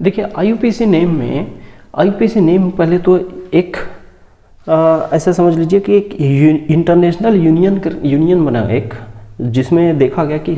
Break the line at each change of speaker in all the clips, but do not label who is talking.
देखिए IUPAC name पहले तो एक ऐसा समझ लीजिए कि एक इंटरनेशनल यूनियन बना एक, जिसमें देखा गया कि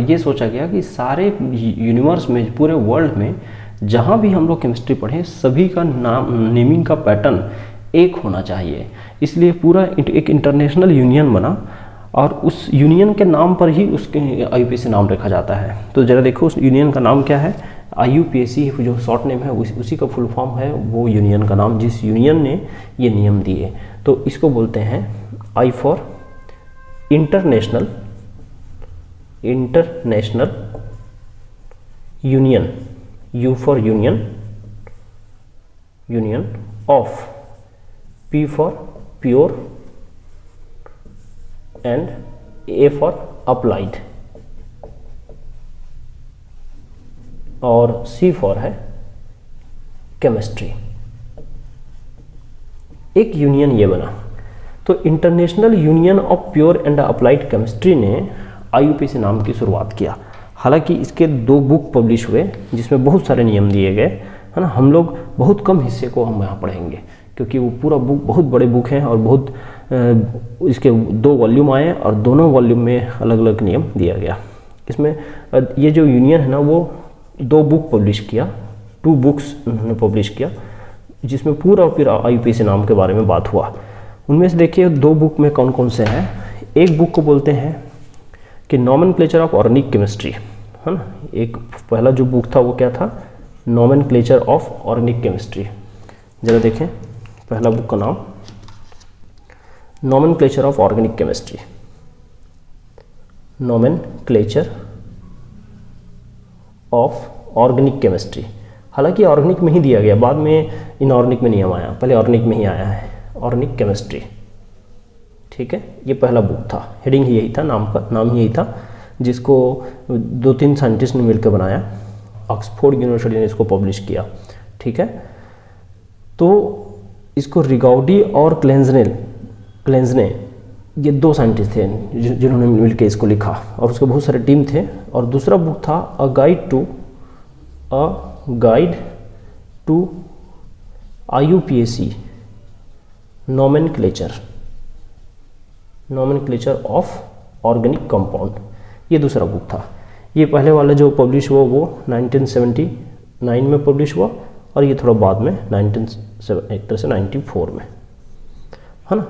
ये सोचा गया कि सारे यूनिवर्स में, पूरे वर्ल्ड में जहाँ भी हम लोग केमिस्ट्री पढ़ें सभी का नाम, नेमिंग का पैटर्न एक होना चाहिए। इसलिए पूरा एक इंटरनेशनल यूनियन बना और उस यूनियन के नाम पर ही उसके आईयूपीएसी नाम रखा जाता है। तो ज़रा देखो उस यूनियन का नाम क्या है। आईयूपीएसी जो शॉर्ट नेम है उसी का फुल फॉर्म है वो यूनियन का नाम, जिस यूनियन ने ये नियम दिए। तो इसको बोलते हैं I for international union, U for union of, P for pure and A for applied और सी फॉर है केमिस्ट्री। एक यूनियन ये बना। तो international union of pure and applied chemistry ने आईयूपीएसी नाम की शुरुआत किया। हालांकि इसके 2 बुक पब्लिश हुए जिसमें बहुत सारे नियम दिए गए, है ना। हम लोग बहुत कम हिस्से को हम यहाँ पढ़ेंगे क्योंकि वो पूरा बुक बहुत बड़े बुक हैं और बहुत इसके 2 वॉल्यूम आए और दोनों वॉल्यूम में अलग अलग नियम दिया गया। इसमें ये जो यूनियन है ना वो 2 बुक पब्लिश किया, 2 बुक्स उन्होंने पब्लिश किया जिसमें पूरा फिर आईयूपीएसी नाम के बारे में बात हुआ। उनमें से देखिए 2 बुक में कौन कौन से हैं। एक बुक को बोलते हैं कि नॉमेनक्लेचर ऑफ ऑर्गेनिक केमिस्ट्री, है ना। एक पहला जो बुक था वो क्या था, नॉमेनक्लेचर ऑफ ऑर्गेनिक केमिस्ट्री। जरा देखें पहला बुक का नाम nomenclature of organic chemistry, nomenclature of organic chemistry. हालांकि ऑर्गेनिक में ही दिया गया, बाद में इनऑर्गेनिक में नियम आया, पहले ऑर्गेनिक में ही आया है, ऑर्गेनिक केमिस्ट्री। ठीक है, ये पहला बुक था, हेडिंग ही यही था, नाम ही यही था, जिसको 2-3 साइंटिस्ट ने मिलकर बनाया। ऑक्सफोर्ड यूनिवर्सिटी ने इसको पब्लिश किया। ठीक है, तो इसको रिगाउडी और क्लेंजने ये 2 साइंटिस्ट थे जिन्होंने मिलकर इसको लिखा और उसके बहुत सारे टीम थे। और दूसरा बुक था a guide to IUPAC nomenclature of organic compound, ये दूसरा बुक था। ये पहले वाला जो पब्लिश हुआ वो 1979 में पब्लिश हुआ और ये थोड़ा बाद में 1994 में, है ना।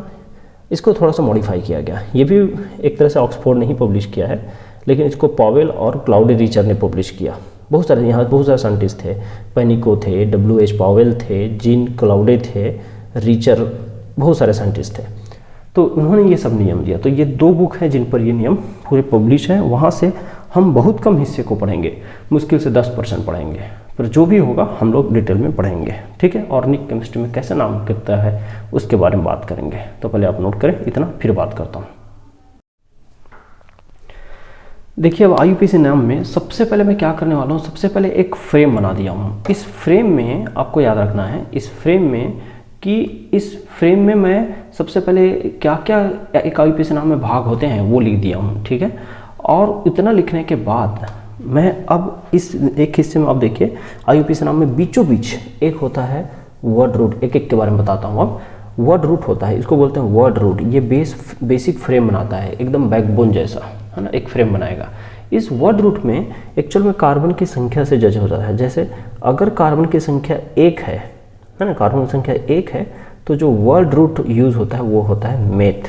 इसको थोड़ा सा मॉडिफाई किया गया। ये भी एक तरह से ऑक्सफोर्ड ने ही पब्लिश किया है, लेकिन इसको पॉवेल और क्लाउडी रीचर ने पब्लिश किया। बहुत सारे साइंटिस्ट थे, पेनिको थे, WH पावेल थे, जीन क्लाउडे थे, रीचर, बहुत सारे साइंटिस्ट थे। तो उन्होंने ये सब नियम दिया। तो ये 2 बुक हैं जिन पर ये नियम पूरे पब्लिश हैं। वहाँ से हम बहुत कम हिस्से को पढ़ेंगे, मुश्किल से 10% पढ़ेंगे, पर जो भी होगा हम लोग डिटेल में पढ़ेंगे। ठीक है, ऑर्गेनिक केमिस्ट्री में कैसे नाम करता है उसके बारे में बात करेंगे। तो पहले आप नोट करें इतना, फिर बात करता हूँ। देखिए अब आईयूपीएसी नाम में सबसे पहले मैं क्या करने वाला हूँ, सबसे पहले एक फ्रेम बना दिया हूँ। इस फ्रेम में आपको याद रखना है इस फ्रेम में मैं सबसे पहले क्या क्या एक आईयूपीएसी नाम में भाग होते हैं वो लिख दिया हूँ। ठीक है, और इतना लिखने के बाद मैं अब इस एक हिस्से में, अब देखिए आईयूपीएसी नाम में बीचों बीच एक होता है वर्ड रूट। एक के बारे में बताता हूँ। अब वर्ड रूट होता है, इसको बोलते हैं वर्ड रूट। ये बेसिक फ्रेम बनाता है, एकदम बैकबोन जैसा, है ना, एक फ्रेम बनाएगा। इस वर्ड रूट में एक्चुअल में कार्बन की संख्या से जज हो जाता है। जैसे अगर कार्बन की संख्या 1 है ना, कार्बन की संख्या 1 है तो जो वर्ड रूट यूज होता है वो होता है मेथ,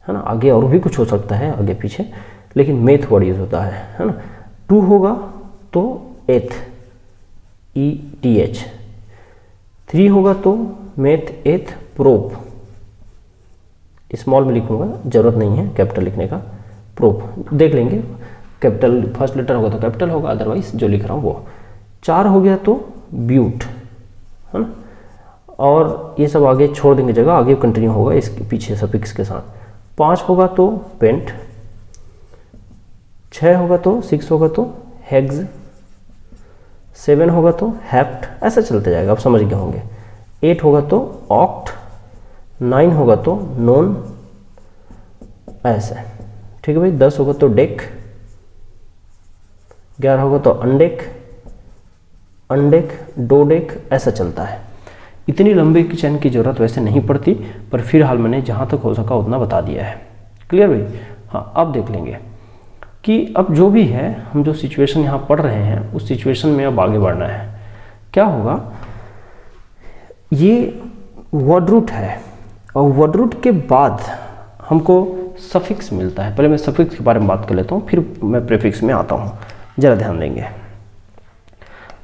है ना। आगे और भी कुछ हो सकता है आगे पीछे, लेकिन मेथ वर्ड यूज होता है ना। 2 होगा तो एथ, ETH। 3 होगा तो मेथ एथ प्रोप, स्मॉल में लिखूंगा, जरूरत नहीं है कैपिटल लिखने का। प्रोप देख लेंगे, कैपिटल फर्स्ट लेटर होगा तो कैपिटल होगा, अदरवाइज जो लिख रहा हूँ वो। 4 हो गया तो ब्यूट, है ना। और ये सब आगे छोड़ देंगे जगह, आगे कंटिन्यू होगा इसके पीछे सफिक्स के साथ। 5 होगा तो पेंट, 6 होगा तो 6 होगा तो हेग्स, 7 होगा तो हेप्ट, ऐसा चलते जाएगा, आप समझ गए होंगे। 8 होगा तो ऑक्ट, 9 होगा तो नॉन, ऐसे। ठीक है भाई। 10 होगा तो डेक, 11 होगा तो अनडेक, अनडेक, डोडेक, ऐसा चलता है। इतनी लंबी की चेन की ज़रूरत वैसे नहीं पड़ती, पर फिलहाल मैंने जहाँ तक हो सका उतना बता दिया है। क्लियर भाई? हाँ, अब देख लेंगे कि अब जो भी है, हम जो सिचुएशन यहाँ पढ़ रहे हैं उस सिचुएशन में अब आगे बढ़ना है। क्या होगा, ये वर्ड रूट है और वर्ड रूट के बाद हमको सफिक्स मिलता है। पहले मैं सफिक्स के बारे में बात कर लेता हूँ, फिर मैं प्रीफिक्स में आता हूँ, ज़रा ध्यान देंगे।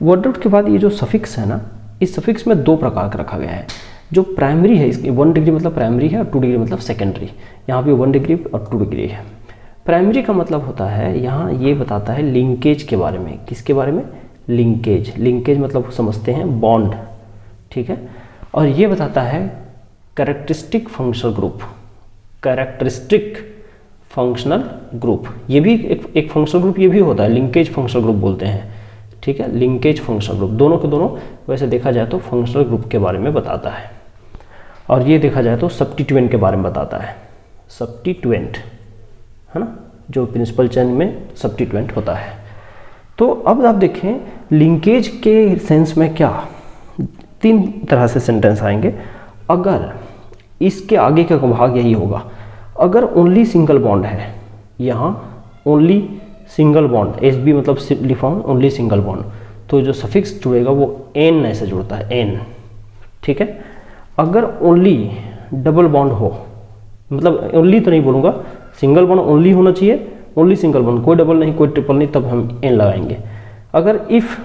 वर्ड रूट के बाद ये जो सफिक्स है ना, इस सफिक्स में दो प्रकार का रखा गया है। जो प्राइमरी है, इसकी 1 डिग्री मतलब प्राइमरी है और 2 डिग्री मतलब सेकेंडरी। यहाँ भी 1 डिग्री और 2 डिग्री है। प्राइमरी का मतलब होता है, यहाँ ये बताता है लिंकेज के बारे में। किसके बारे में? लिंकेज। लिंकेज मतलब समझते हैं बॉन्ड, ठीक है। और ये बताता है characteristic functional group. Characteristic functional group, ये भी एक फंक्शनल ग्रुप ये भी होता है, लिंकेज फंक्शनल ग्रुप बोलते हैं, ठीक है। लिंकेज फंक्शनल ग्रुप, दोनों के दोनों वैसे देखा जाए तो फंक्शनल ग्रुप के बारे में बताता है। और ये देखा जाए तो सब्स्टिट्यूएंट के बारे में बताता है। सब्स्टिट्यूएंट है ना, जो प्रिंसिपल चेन में सब्स्टिट्यूएंट होता है। तो अब आप देखें लिंकेज के सेंस में क्या, 3 तरह से सेंटेंस आएंगे। अगर इसके आगे का भाग यही होगा, अगर ओनली सिंगल बॉन्ड है, यहाँ only single bond, S B मतलब simply found only single bond, तो जो सफिक्स जुड़ेगा वो एन ऐसे जुड़ता है, एन, ठीक है। अगर ओनली डबल बॉन्ड हो, मतलब ओनली तो नहीं बोलूँगा, सिंगल बॉन्ड ओनली होना चाहिए, ओनली सिंगल बॉन्ड, कोई डबल नहीं कोई ट्रिपल नहीं, तब हम एन लगाएंगे। अगर इफ़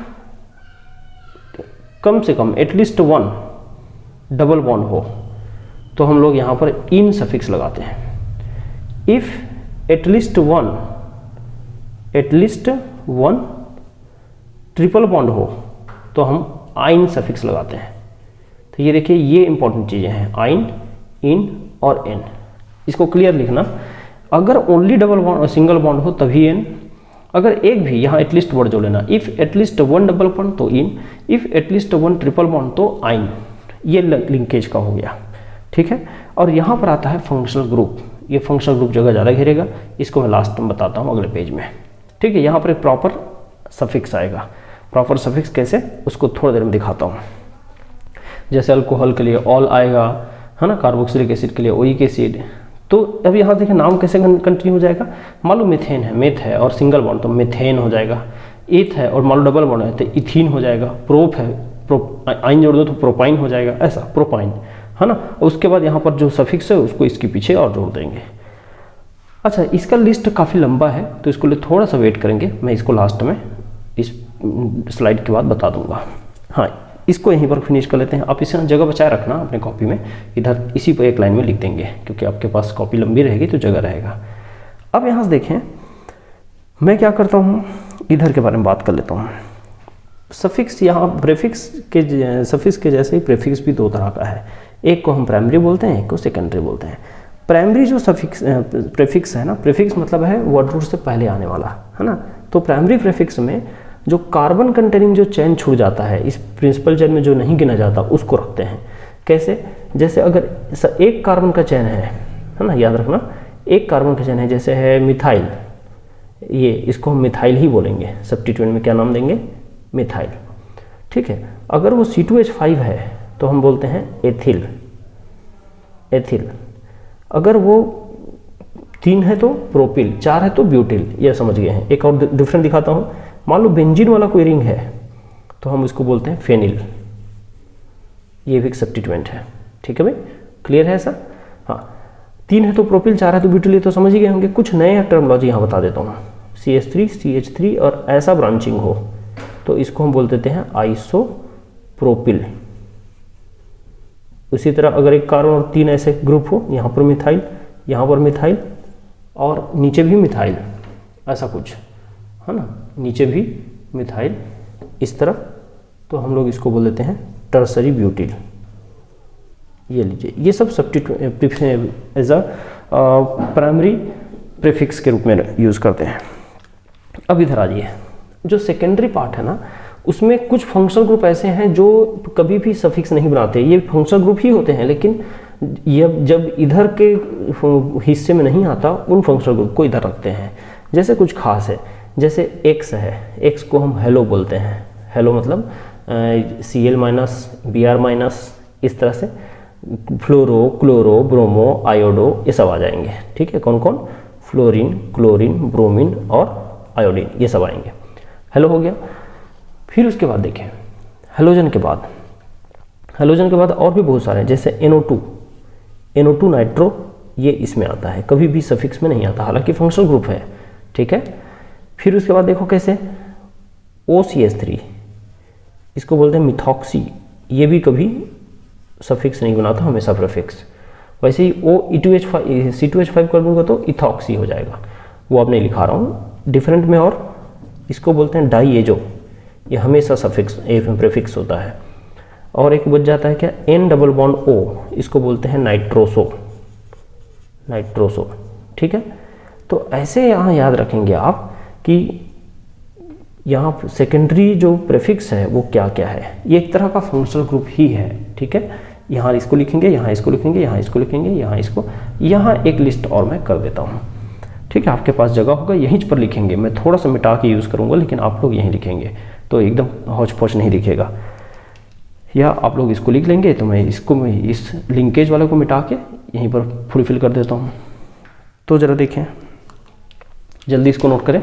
कम से कम एटलीस्ट 1 डबल बॉन्ड हो तो हम लोग यहाँ पर इन सफिक्स लगाते हैं। If at least one triple bond हो तो हम आइन सफिक्स लगाते हैं। तो ये देखिए, ये इंपॉर्टेंट चीज़ें हैं, आइन, इन और एन। इसको क्लियर लिखना। अगर ओनली डबल बॉन्ड और सिंगल बॉन्ड हो तभी एन, अगर एक भी, यहाँ एटलीस्ट वर्ड जो लेना, इफ़ एटलीस्ट 1 डबल बॉन्ड तो इन, इफ़ एटलीस्ट 1 ट्रिपल बॉन्ड तो आइन। ये लिंकेज का हो गया, ठीक है। और यहाँ पर आता है फंक्शनल ग्रुप। ये फंक्शनल ग्रुप जगह ज़्यादा घेरेगा, इसको मैं लास्ट में बताता हूँ अगले पेज में, ठीक है। यहाँ पर एक प्रॉपर सफिक्स आएगा। प्रॉपर सफिक्स कैसे, उसको थोड़ी देर में दिखाता हूँ। जैसे अल्कोहल के लिए ऑल आएगा, है ना, कार्बोक्सिलिक एसिड के लिए ओइक एसिड। तो अब यहाँ देखिए नाम कैसे कंटिन्यू हो जाएगा। मान लो मिथेन है, मेथ है और सिंगल बॉन्ड तो मिथेन हो जाएगा। ईथ है और मान लो डबल बॉन्ड है तो इथीन हो जाएगा। प्रोप है, आइन जोड़ दो तो प्रोपाइन हो जाएगा, ऐसा प्रोपाइन, है ना। उसके बाद यहाँ पर जो सफिक्स है उसको इसके पीछे और जोड़ देंगे। अच्छा, इसका लिस्ट काफ़ी लंबा है तो इसको लिए थोड़ा सा वेट करेंगे, मैं इसको लास्ट में इस स्लाइड के बाद बता दूंगा। हाँ, इसको यहीं पर फिनिश कर लेते हैं। आप इसे जगह बचाए रखना अपने कॉपी में, इधर इसी पर एक लाइन में लिख देंगे क्योंकि आपके पास कॉपी लंबी रहेगी तो जगह रहेगा। अब यहाँ से देखें मैं क्या करता हूँ, इधर के बारे में बात कर लेता हूँ। सफिक्स, यहाँ प्रीफिक्स के सफिक्स के जैसे ही प्रीफिक्स भी 2 तरह का है। एक को हम प्राइमरी बोलते हैं, एक को सेकेंडरी बोलते हैं। प्राइमरी जो सफिक्स प्रीफिक्स है ना, प्रीफिक्स मतलब है वर्ड रूट से पहले आने वाला, है ना। तो प्राइमरी प्रीफिक्स में जो कार्बन कंटेनिंग जो चेन छूट जाता है, इस प्रिंसिपल चेन में जो नहीं गिना जाता, उसको रखते हैं। कैसे? जैसे अगर एक कार्बन का चेन है ना, याद रखना, एक कार्बन का चेन है, जैसे है मिथाइल, ये इसको हम मिथाइल ही बोलेंगे, सब्स्टिट्यूएंट में क्या नाम देंगे, मिथाइल, ठीक है। अगर वो C2H5 है तो हम बोलते हैं एथिल, एथिल। अगर वो 3 है तो प्रोपिल, 4 है तो ब्यूटिल, ये समझ गए हैं। एक और डिफरेंट दिखाता हूँ, मान लो बेंजीन वाला कोई रिंग है तो हम इसको बोलते हैं फेनिल, ये भी एक सब्स्टिट्यूएंट है, ठीक है भाई, क्लियर है ऐसा। हाँ, 3 है तो प्रोपिल, 4 है तो ब्यूटिल, ये तो समझ ही गए होंगे। कुछ नए टर्मिनोलॉजी यहाँ बता देता हूँ। CH3, CH3 और ऐसा ब्रांचिंग हो तो इसको हम बोल देते हैं आइसोप्रोपिल। उसी तरह अगर एक कार्बन और 3 ऐसे ग्रुप हो, यहाँ पर मिथाइल, यहाँ पर मिथाइल और नीचे भी मिथाइल, ऐसा कुछ, है ना, नीचे भी मिथाइल इस तरह, तो हम लोग इसको बोल देते हैं टर्सरी ब्यूटिल। ये लीजिए, ये सब substituent as a primary prefix के रूप में यूज़ करते हैं। अब इधर आ जाइए, जो सेकेंडरी पार्ट है ना, उसमें कुछ फंक्शनल ग्रुप ऐसे हैं जो कभी भी सफिक्स नहीं बनाते। ये फंक्शनल ग्रुप ही होते हैं, लेकिन ये जब इधर के हिस्से में नहीं आता, उन फंक्शनल ग्रुप को इधर रखते हैं। जैसे कुछ खास है, जैसे एक्स है, एक्स को हम हेलो बोलते हैं। हेलो मतलब Cl-, Br-, इस तरह से फ्लोरो, क्लोरो, ब्रोमो, आयोडो, ये सब आ जाएंगे। ठीक है, कौन कौन? फ्लोरीन, क्लोरीन, ब्रोमीन और आयोडीन, ये सब आएंगे। हेलो हो गया। फिर उसके बाद देखें हेलोजन के बाद और भी बहुत सारे हैं, जैसे NO2 नाइट्रो, ये इसमें आता है, कभी भी सफिक्स में नहीं आता, हालांकि फंक्शनल ग्रुप है। ठीक है, फिर उसके बाद देखो कैसे OCH3, इसको बोलते हैं मिथॉक्सी, ये भी कभी सफिक्स नहीं बनाता, हमेशा प्रीफिक्स। वैसे ही C2H5 कर दूंगा तो इथॉक्सी हो जाएगा, वो अब नहीं लिखा रहा हूँ डिफरेंट में। और इसको बोलते हैं डाईएजो, ये हमेशा सफिक्स प्रीफिक्स होता है। और एक बच जाता है क्या, N-O, इसको बोलते हैं नाइट्रोसो। ठीक है, तो ऐसे यहाँ याद रखेंगे आप कि यहाँ सेकेंडरी जो प्रीफिक्स है वो क्या क्या है, ये एक तरह का फंक्शनल ग्रुप ही है। ठीक है, यहाँ इसको लिखेंगे, यहाँ इसको लिखेंगे, यहाँ इसको लिखेंगे, यहाँ एक लिस्ट और मैं कर देता हूँ। ठीक है, आपके पास जगह होगा यहीं पर लिखेंगे, मैं थोड़ा सा मिटा के यूज़ करूँगा, लेकिन आप लोग यहीं लिखेंगे तो एकदम हौच पौच नहीं दिखेगा। या आप लोग इसको लिख लेंगे तो मैं इस लिंकेज वाले को मिटा के यहीं पर फुलफिल कर देता हूँ। तो ज़रा देखें, जल्दी इसको नोट करें,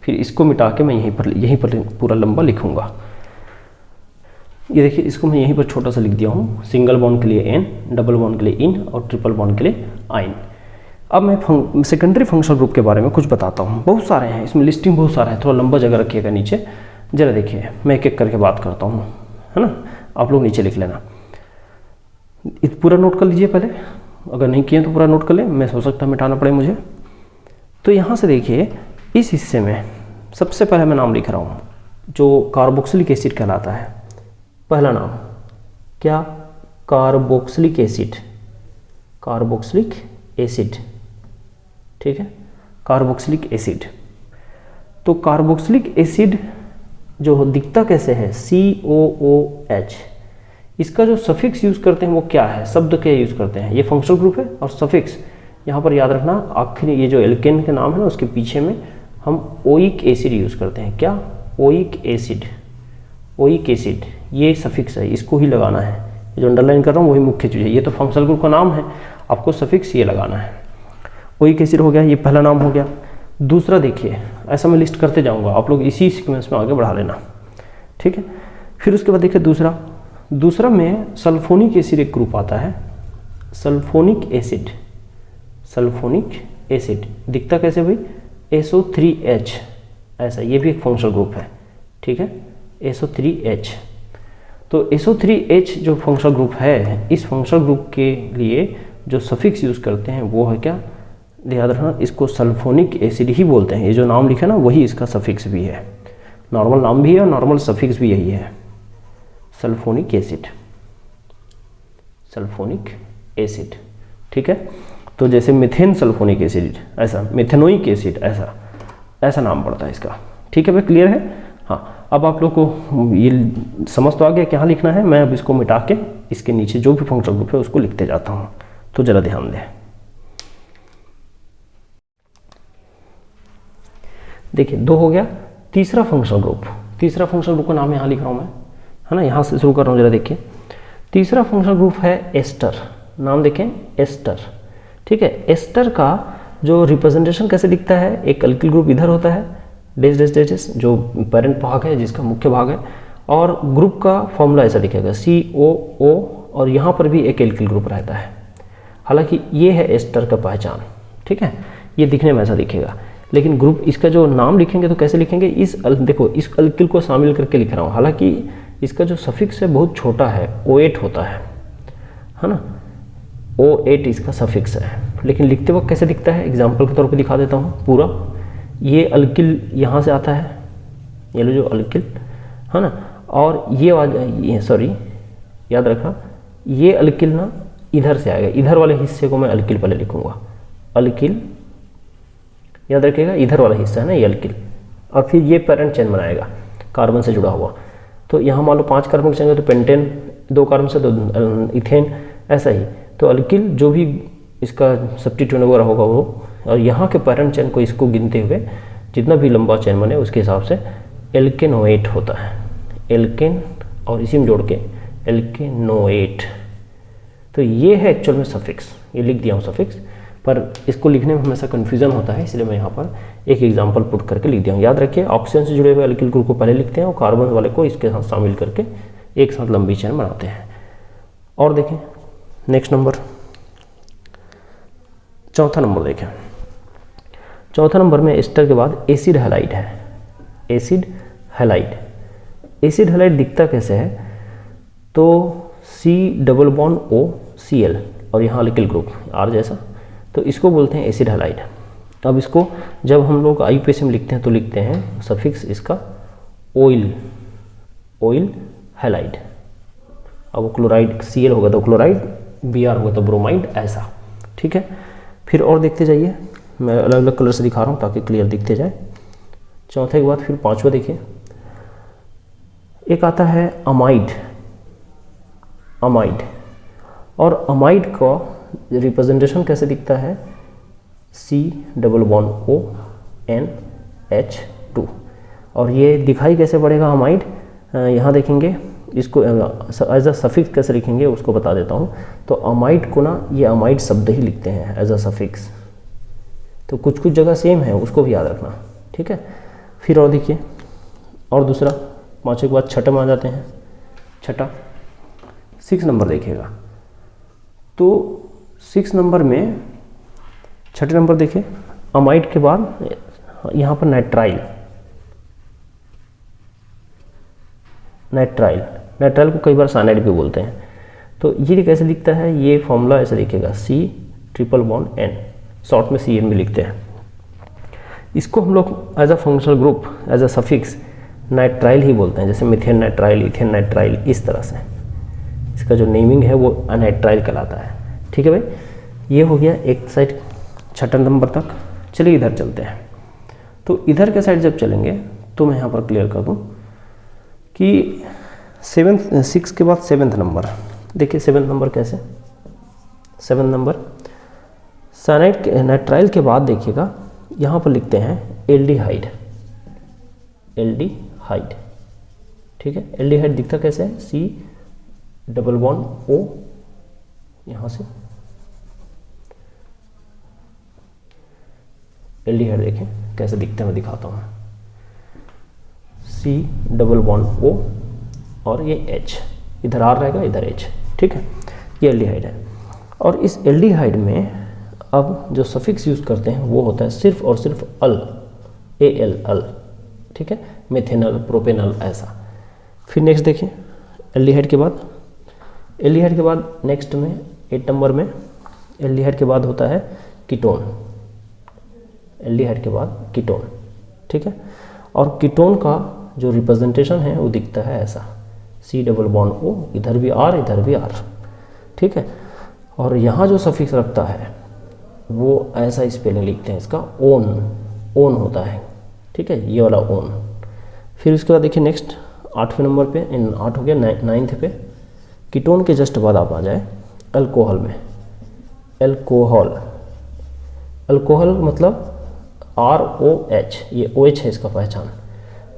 फिर इसको मिटा के मैं यहीं पर पूरा लंबा लिखूँगा। ये देखिए, इसको मैं यहीं पर छोटा सा लिख दिया हूँ, सिंगल बॉन्ड के लिए N, डबल बॉन्ड के लिए इन और ट्रिपल बॉन्ड के लिए आइन। अब मैं सेकेंडरी फंक्शनल ग्रुप के बारे में कुछ बताता हूँ। बहुत सारे हैं, इसमें लिस्टिंग बहुत सारा है, थोड़ा लंबा जगह रखिएगा नीचे। जरा देखिए, मैं एक एक करके बात करता हूँ, है ना, आप लोग नीचे लिख लेना। पूरा नोट कर लीजिए पहले, अगर नहीं किए तो पूरा नोट कर लें, मैं हो सकता है मिटाना पड़े मुझे। तो यहाँ से देखिए, इस हिस्से में सबसे पहले मैं नाम लिख रहा हूँ जो कार्बोक्सिलिक एसिड कहलाता है। पहला नाम क्या, कार्बोक्सिलिक एसिड। ठीक है, कार्बोक्सिलिक एसिड। तो कार्बोक्सिलिक एसिड जो दिखता कैसे है, COOH, इसका जो सफिक्स यूज़ करते हैं वो क्या है, शब्द क्या यूज़ करते हैं, ये फंक्शनल ग्रुप है। और सफिक्स यहाँ पर याद रखना, आखिर ये जो एल्केन के नाम है ना, उसके पीछे में हम ओइक एसिड यूज़ करते हैं। क्या, ओइक एसिड, ये सफिक्स है, इसको ही लगाना है। जो अंडरलाइन कर रहा हूँ वही मुख्य चीज़ है, ये तो फंक्शनल ग्रुप का नाम है, आपको सफिक्स ये लगाना है। ओइक एसिड हो गया, ये पहला नाम हो गया। दूसरा देखिए, ऐसा मैं लिस्ट करते जाऊँगा, आप लोग इसी सीक्वेंस में आगे बढ़ा लेना। ठीक है, फिर उसके बाद देखिए दूसरा में सल्फोनिक एसिड एक ग्रुप आता है, सल्फोनिक एसिड दिखता कैसे भाई, SO3H, ऐसा, ये भी एक फंक्शनल ग्रुप है। ठीक है, SO3H। तो SO3H जो फंक्शनल ग्रुप है, इस फंक्शनल ग्रुप के लिए जो सफिक्स यूज़ करते हैं वो है क्या, याद रखना, इसको सल्फोनिक एसिड ही बोलते हैं। ये जो नाम लिखा ना, वही इसका सफिक्स भी है, नॉर्मल नाम भी है और नॉर्मल सफिक्स भी यही है, सल्फोनिक एसिड। ठीक है, तो जैसे मिथेन सल्फोनिक एसिड, ऐसा मिथेनोइक एसिड, ऐसा नाम पड़ता है इसका। ठीक है भाई, क्लियर है? हाँ, अब आप लोग को ये समझ तो आ गया क्या लिखना है। मैं अब इसको मिटा के इसके नीचे जो भी फंक्शनल ग्रुप है उसको लिखते जाता हूँ, तो ज़रा ध्यान दें। देखिए, 2 हो गया। तीसरा फंक्शनल ग्रुप का नाम यहाँ लिख रहा हूँ मैं, है ना, यहाँ से शुरू कर रहा हूँ। जरा देखिए, तीसरा फंक्शनल ग्रुप है एस्टर। नाम देखें, एस्टर। ठीक है, एस्टर का जो रिप्रेजेंटेशन कैसे दिखता है, एक अल्किल ग्रुप इधर होता है, डैश जो पेरेंट भाग है, जिसका मुख्य भाग है, और ग्रुप का फॉर्मूला ऐसा दिखेगा, COO, और यहाँ पर भी एक एल्किल ग्रुप रहता है। हालांकि ये है एस्टर का पहचान। ठीक है, ये दिखने में ऐसा दिखेगा, लेकिन ग्रुप, इसका जो नाम लिखेंगे तो कैसे लिखेंगे, देखो इस अल्किल को शामिल करके लिख रहा हूँ। हालांकि इसका जो सफिक्स है बहुत छोटा है, O8 होता है ना, O8 इसका सफिक्स है। लेकिन लिखते वक्त कैसे दिखता है, एग्जाम्पल के तौर पे दिखा देता हूँ पूरा। ये अल्किल यहाँ से आता है, ये लो जो अल्किल है ना, और ये सॉरी याद रखा, ये अल्किल ना इधर से आएगा, इधर वाले हिस्से को मैं अल्किल पहले लिखूँगा, अल्किल याद रखिएगा, इधर वाला हिस्सा है ना ये अल्किल, और फिर ये पेरेंट चेन बनाएगा कार्बन से जुड़ा हुआ। तो यहाँ मान लो 5 कार्बन चाहिए तो पेंटेन, 2 कार्बन से तो इथेन, ऐसा ही। तो अल्किल जो भी इसका सब्स्टिट्यूएंट वगैरह होगा वो, और यहाँ के पेरेंट चेन को इसको गिनते हुए जितना भी लंबा चेन बने उसके हिसाब से एल्केनोएट होता है, एल्केन और इसी में जोड़ के एल्केनोएट। तो ये है एक्चुअल में सफिक्स, ये लिख दिया हूँ सफिक्स, पर इसको लिखने में हमेशा कन्फ्यूजन होता है, इसलिए मैं यहाँ पर एक एग्जांपल पुट करके लिख दिया हूँ। याद रखिए ऑक्सीजन से जुड़े हुए एल्किल ग्रुप को पहले लिखते हैं और कार्बन वाले को इसके साथ शामिल करके एक साथ लंबी चेन बनाते हैं। और देखें नेक्स्ट नंबर, चौथा नंबर देखें। चौथा नंबर में एस्टर के बाद एसिड हैलाइड है। एसिड हैलाइड, एसिड हैलाइड दिखता कैसे है, तो C double bond O Cl और यहाँ एल्किल ग्रुप R जैसा, तो इसको बोलते हैं एसिड हैलाइड। अब इसको जब हम लोग IUPAC में लिखते हैं तो लिखते हैं सफिक्स इसका ऑयल, ऑयल हैलाइड। अब क्लोराइड Cl होगा तो क्लोराइड, Br होगा तो ब्रोमाइड, ऐसा। ठीक है, फिर और देखते जाइए, मैं अलग अलग कलर से दिखा रहा हूँ ताकि क्लियर दिखते जाए। चौथे के बाद फिर पांचवा देखिए, एक आता है अमाइड। अमाइड, और अमाइड का रिप्रेजेंटेशन कैसे दिखता है, C double bond O NH2। और ये दिखाई कैसे पड़ेगा अमाइड, यहाँ देखेंगे इसको एज अ सफिक्स कैसे लिखेंगे उसको बता देता हूँ। तो अमाइड को ना ये अमाइड शब्द ही लिखते हैं एज अ सफिक्स, तो कुछ कुछ जगह सेम है, उसको भी याद रखना। ठीक है, फिर और देखिए, और दूसरा, पाँचों के बाद छठे में आ जाते हैं। छठा 6 नंबर देखिएगा, तो 6 नंबर में छठे नंबर देखिए, अमाइड के बाद यहाँ पर नाइट्राइल। नाइट्राइल, नाइट्राइल को कई बार साइनाइड भी बोलते हैं। तो ये कैसे दिखता है, ये फॉर्मूला ऐसे दिखेगा C triple bond N, short में CN भी लिखते हैं। इसको हम लोग as a functional group, as a suffix nitrile ही बोलते हैं, जैसे मिथेन नाइट्राइल, इथेन नाइट्राइल, इस तरह से इसका जो नेमिंग है वो अनाइट्राइल कहलाता है। ठीक है भाई, ये हो गया एक साइड छठा नंबर तक। चलिए इधर चलते हैं। तो इधर के साइड जब चलेंगे तो मैं यहाँ पर क्लियर कर दूँ कि 6 के बाद 7th नंबर देखिए। 7th नंबर कैसे, 7th नंबर साइनाइड नाइट्राइल के बाद देखिएगा यहाँ पर लिखते हैं एल्डिहाइड। एल्डिहाइड, ठीक है, एल्डिहाइड दिखता कैसे है, C डबल बॉन्ड O, यहाँ से एल्डिहाइड देखें कैसे दिखता है, मैं दिखाता हूँ। C डबल बॉन्ड O और ये H, इधर R रहेगा इधर H। ठीक है, ये एल्डिहाइड है। और इस एल्डिहाइड में अब जो सफिक्स यूज़ करते हैं वो होता है सिर्फ और सिर्फ अल, AL, अल। ठीक है, मेथेनल, प्रोपेनल, ऐसा। फिर नेक्स्ट देखिए, एल्डिहाइड के बाद, एल्डिहाइड के बाद नेक्स्ट में 8 नंबर में एल्डिहाइड के बाद होता है कीटोन। एल्डिहाइड के बाद कीटोन। ठीक है, और कीटोन का जो रिप्रेजेंटेशन है वो दिखता है ऐसा, C डबल बॉन्ड O, इधर भी R इधर भी R। ठीक है, और यहाँ जो सफिक्स रखता है वो ऐसा स्पेलिंग लिखते हैं इसका, ओन, ओन होता है। ठीक है, ये वाला ओन। फिर उसके बाद देखिए नेक्स्ट 8वें नंबर पे, 8 हो गया, 9th पे कीटोन के जस्ट बाद आप आ जाए अल्कोहल में। अल्कोहल, अल्कोहल मतलब ROH, ये OH है इसका पहचान,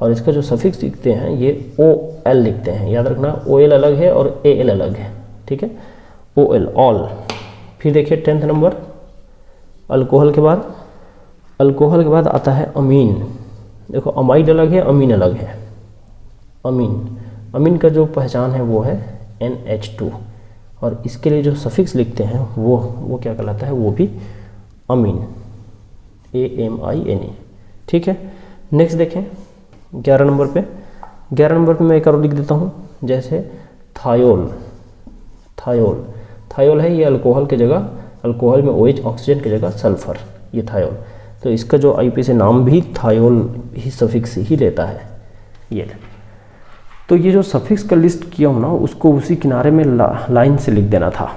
और इसका जो सफिक्स लिखते हैं ये OL लिखते हैं। याद रखना OL अलग है और AL अलग है। ठीक है, OL, ऑल। फिर देखिए 10th नंबर, अल्कोहल के बाद, अल्कोहल के बाद आता है अमीन। देखो अमाइड अलग है, अमीन अलग है। अमीन, अमीन का जो पहचान है वो है NH2, और इसके लिए जो सफिक्स लिखते हैं वो क्या कहलाता है, वो भी अमीन, AMINE। ठीक है, नेक्स्ट देखें 11 नंबर पे। 11 नंबर पे मैं एक और लिख देता हूँ, जैसे थायोल। थायोल, थायोल है ये अल्कोहल की जगह, अल्कोहल में OH, ऑक्सीजन की जगह सल्फर, ये थायोल। तो इसका जो IUPAC नाम भी थायोल ही सफिक्स ही लेता है ये। तो ये जो सफिक्स का लिस्ट किया हूँ ना, उसको उसी किनारे में लाइन से लिख देना था।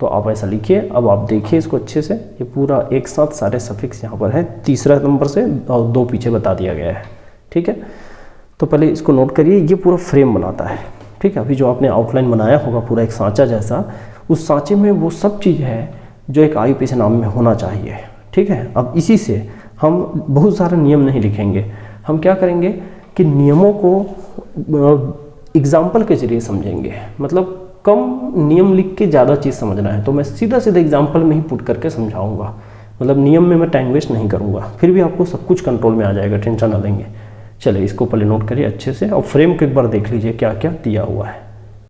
तो आप ऐसा लिखिए। अब आप देखिए इसको अच्छे से, ये पूरा एक साथ सारे सफिक्स यहाँ पर है, 3रा नंबर से और 2 पीछे बता दिया गया है। ठीक है, तो पहले इसको नोट करिए, ये पूरा फ्रेम बनाता है। ठीक है, अभी जो आपने आउटलाइन बनाया होगा पूरा एक सांचा जैसा, उस सांचे में वो सब चीज़ है जो एक IUPAC नाम में होना चाहिए। ठीक है, अब इसी से हम बहुत सारे नियम नहीं लिखेंगे, हम क्या करेंगे कि नियमों को एग्जाम्पल के जरिए समझेंगे, मतलब कम नियम लिख के ज़्यादा चीज़ समझना है तो मैं सीधा सीधा एग्जाम्पल में ही पुट करके समझाऊंगा, मतलब नियम में मैं टाइम वेस्ट नहीं करूंगा, फिर भी आपको सब कुछ कंट्रोल में आ जाएगा, टेंशन ना लेंगे। चलिए इसको पहले नोट करिए अच्छे से और फ्रेम को एक बार देख लीजिए क्या क्या दिया हुआ है।